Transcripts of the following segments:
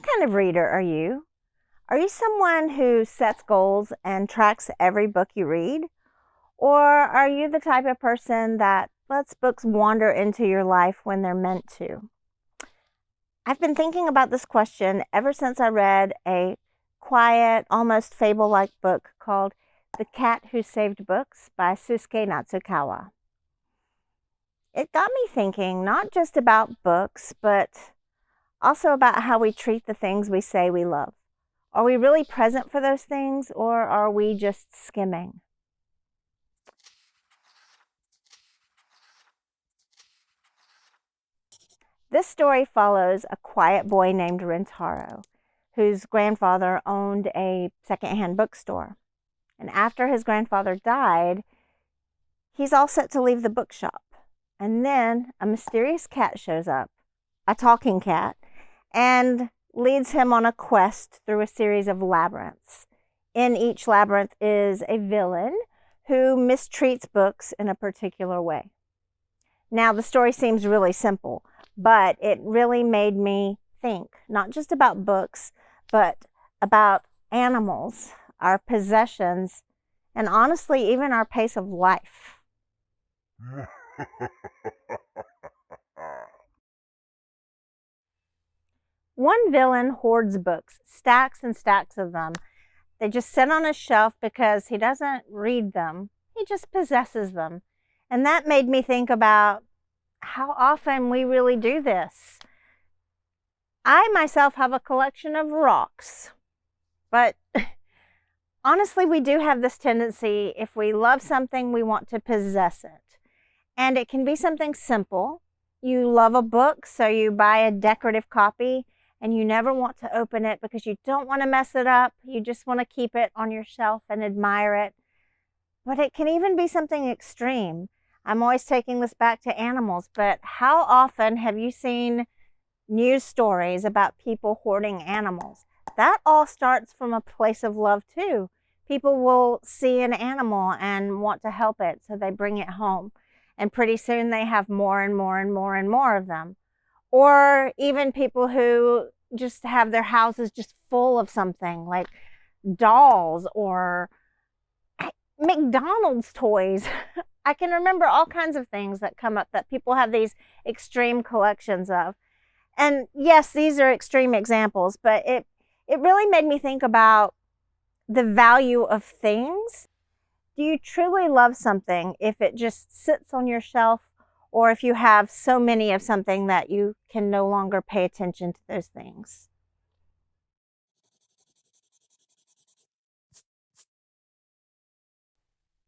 What kind of reader are you? Are you someone who sets goals and tracks every book you read? Or are you the type of person that lets books wander into your life when they're meant to? I've been thinking about this question ever since I read a quiet, almost fable-like book called The Cat Who Saved Books by Sosuke Natsukawa. It got me thinking not just about books, but also about how we treat the things we say we love. Are we really present for those things, or are we just skimming? This story follows a quiet boy named Rentaro, whose grandfather owned a secondhand bookstore. And after his grandfather died, he's all set to leave the bookshop. And then a mysterious cat shows up, a talking cat, and leads him on a quest through a series of labyrinths. In each labyrinth is a villain who mistreats books in a particular way. Now, the story seems really simple, but it really made me think, not just about books, but about animals, our possessions, and honestly, even our pace of life. One villain hoards books, stacks and stacks of them. They just sit on a shelf because he doesn't read them. He just possesses them. And that made me think about how often we really do this. I myself have a collection of rocks, but honestly, we do have this tendency, if we love something, we want to possess it. And it can be something simple. You love a book, so you buy a decorative copy, and you never want to open it because you don't want to mess it up. You just want to keep it on your shelf and admire it. But it can even be something extreme. I'm always taking this back to animals, but how often have you seen news stories about people hoarding animals? That all starts from a place of love too. People will see an animal and want to help it, so they bring it home. And pretty soon they have more and more and more and more of them. Or even people who just have their houses just full of something like dolls or McDonald's toys. I can remember all kinds of things that come up that people have these extreme collections of. And yes, these are extreme examples, but it really made me think about the value of things. Do you truly love something if it just sits on your shelf, or if you have so many of something that you can no longer pay attention to those things?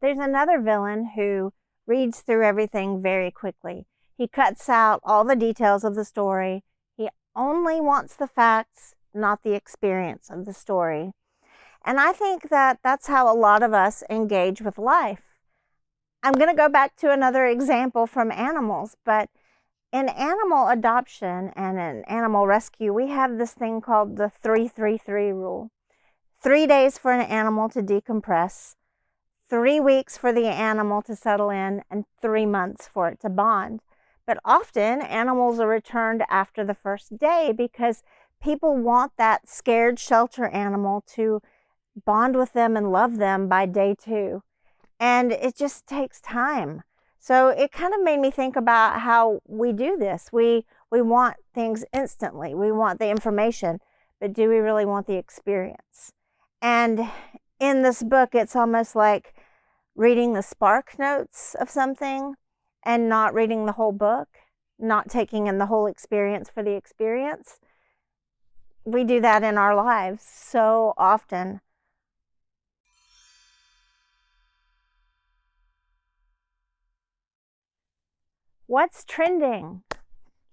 There's another villain who reads through everything very quickly. He cuts out all the details of the story. He only wants the facts, not the experience of the story. And I think that that's how a lot of us engage with life. I'm going to go back to another example from animals, but in animal adoption and in animal rescue, we have this thing called the 3-3-3 rule. 3 days for an animal to decompress, 3 weeks for the animal to settle in, and 3 months for it to bond. But often animals are returned after the first day because people want that scared shelter animal to bond with them and love them by day 2. And it just takes time. So it kind of made me think about how we do this. We want things instantly. We want the information, but do we really want the experience? And in this book, it's almost like reading the spark notes of something and not reading the whole book, not taking in the whole experience for the experience. We do that in our lives so often. What's trending?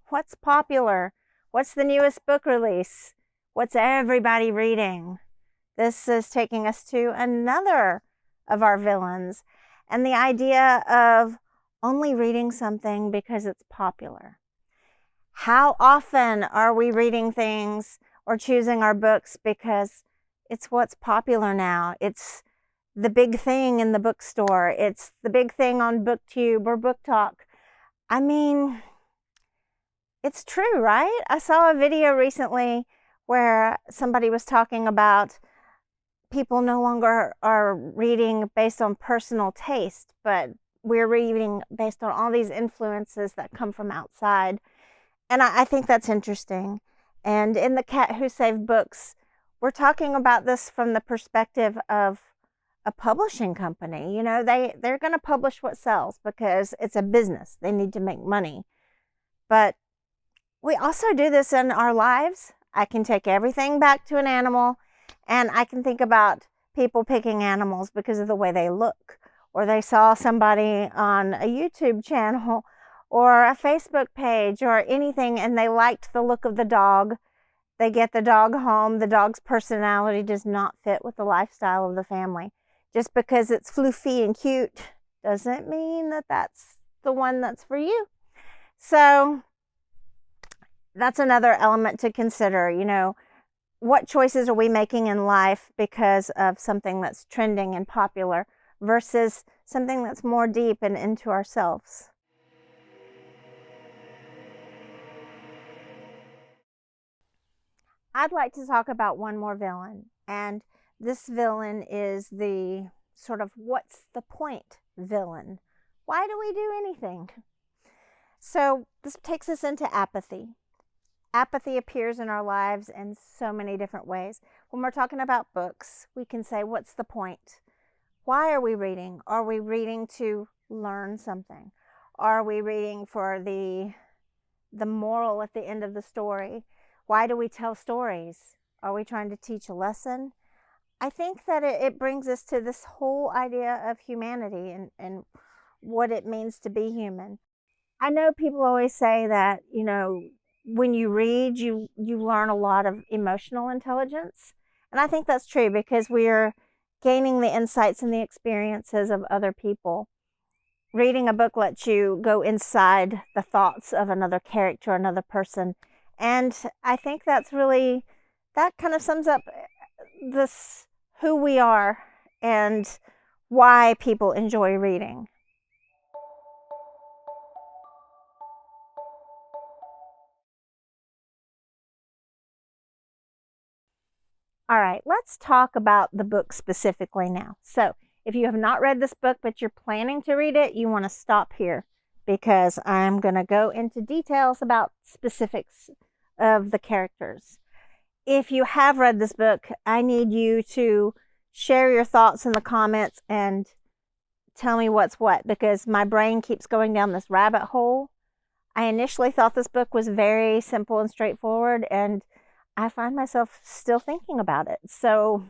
What's popular? What's the newest book release? What's everybody reading? This is taking us to another of our villains, and the idea of only reading something because it's popular. How often are we reading things or choosing our books because it's what's popular now? It's the big thing in the bookstore. It's the big thing on BookTube or BookTok. I mean, it's true, right? I saw a video recently where somebody was talking about people no longer are reading based on personal taste, but we're reading based on all these influences that come from outside. And I think that's interesting. And in The Cat Who Saved Books, we're talking about this from the perspective of a publishing company. You know, they're going to publish what sells because it's a business. They need to make money. But we also do this in our lives. I can take everything back to an animal, and I can think about people picking animals because of the way they look, or they saw somebody on a YouTube channel or a Facebook page or anything, and they liked the look of the dog. They get the dog home. The dog's personality does not fit with the lifestyle of the family. Just because it's floofy and cute doesn't mean that that's the one that's for you. So that's another element to consider. You know, what choices are we making in life because of something that's trending and popular versus something that's more deep and into ourselves? I'd like to talk about one more villain, and this villain is the sort of what's the point villain. Why do we do anything? So this takes us into apathy. Apathy appears in our lives in so many different ways. When we're talking about books, we can say, what's the point? Why are we reading? Are we reading to learn something? Are we reading for the moral at the end of the story? Why do we tell stories? Are we trying to teach a lesson? I think that it brings us to this whole idea of humanity and what it means to be human. I know people always say that, you know, when you read, you learn a lot of emotional intelligence. And I think that's true because we're gaining the insights and the experiences of other people. Reading a book lets you go inside the thoughts of another character, another person. And I think that's really, that kind of sums up this, who we are and why people enjoy reading. All right, let's talk about the book specifically now. So, if you have not read this book, but you're planning to read it, you want to stop here because I'm going to go into details about specifics of the characters. If you have read this book, I need you to share your thoughts in the comments and tell me what's what because my brain keeps going down this rabbit hole. I initially thought this book was very simple and straightforward, and I find myself still thinking about it. So,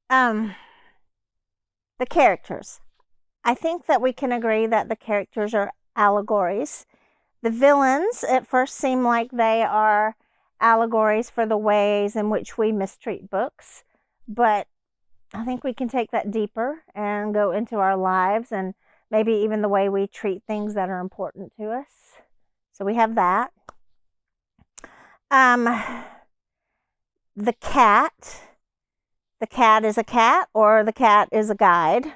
the characters. I think that we can agree that the characters are allegories. The villains at first seem like they are allegories for the ways in which we mistreat books, but I think we can take that deeper and go into our lives and maybe even the way we treat things that are important to us. So we have that. The cat. The cat is a cat or the cat is a guide.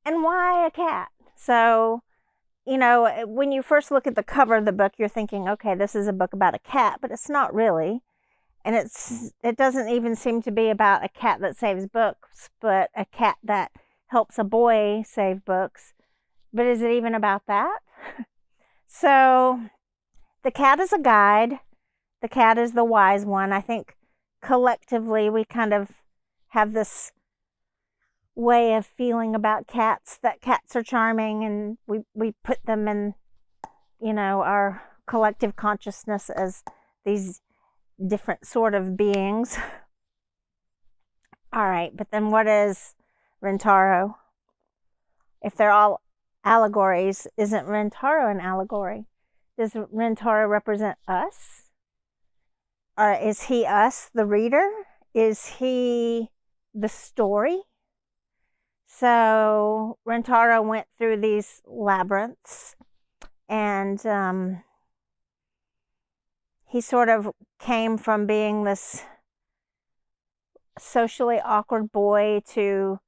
And why a cat? So, you know, when you first look at the cover of the book, you're thinking, okay, this is a book about a cat, but it's not really. And it doesn't even seem to be about a cat that saves books, but a cat that helps a boy save books. But is it even about that? So the cat is a guide. The cat is the wise one. I think collectively we kind of have this way of feeling about cats, that cats are charming, and we put them in, you know, our collective consciousness as these different sort of beings. All right, but then what is Rentaro? If they're all allegories, isn't Rentaro an allegory? Does Rentaro represent us? Or is he us, the reader? Is he the story? So Rentaro went through these labyrinths, and he sort of came from being this socially awkward boy to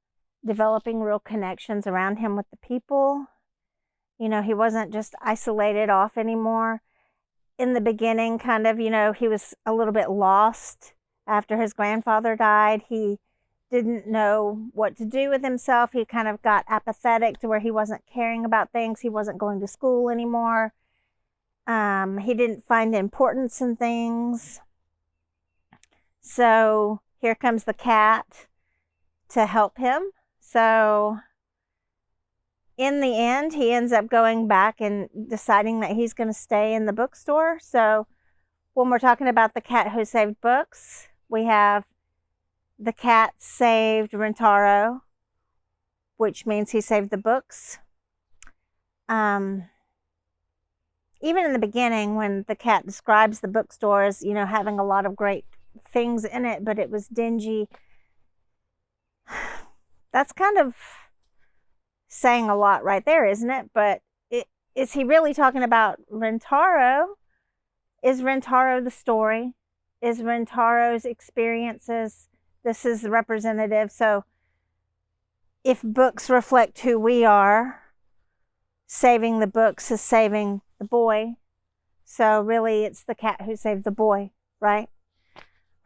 developing real connections around him with the people. You know, he wasn't just isolated off anymore. in the beginning, kind of, he was a little bit lost after his grandfather died. He didn't know what to do with himself. He kind of got apathetic to where he wasn't caring about things. He wasn't going to school anymore. He didn't find importance in things. So here comes the cat to help him. So in the end, he ends up going back and deciding that he's going to stay in the bookstore. So when we're talking about the cat who saved books, we have the cat saved Rentaro, which means he saved the books. Even in the beginning, when the cat describes the bookstore as, having a lot of great things in it, but it was dingy, that's kind of saying a lot right there, isn't it? But is he really talking about Rentaro? Is Rentaro the story? Is Rentaro's experiences? This is representative. So if books reflect who we are, saving the books is saving the boy. So really, it's the cat who saved the boy, right?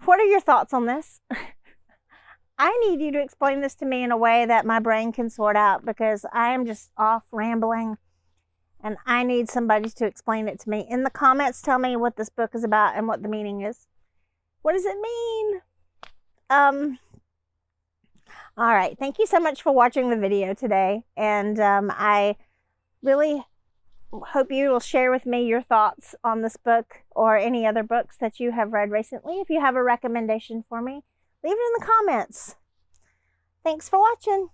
What are your thoughts on this? I need you to explain this to me in a way that my brain can sort out, because I am just off rambling and I need somebody to explain it to me. In the comments, tell me what this book is about and what the meaning is. What does it mean? All right. Thank you so much for watching the video today. And I really hope you will share with me your thoughts on this book or any other books that you have read recently. If you have a recommendation for me, leave it in the comments. Thanks for watching.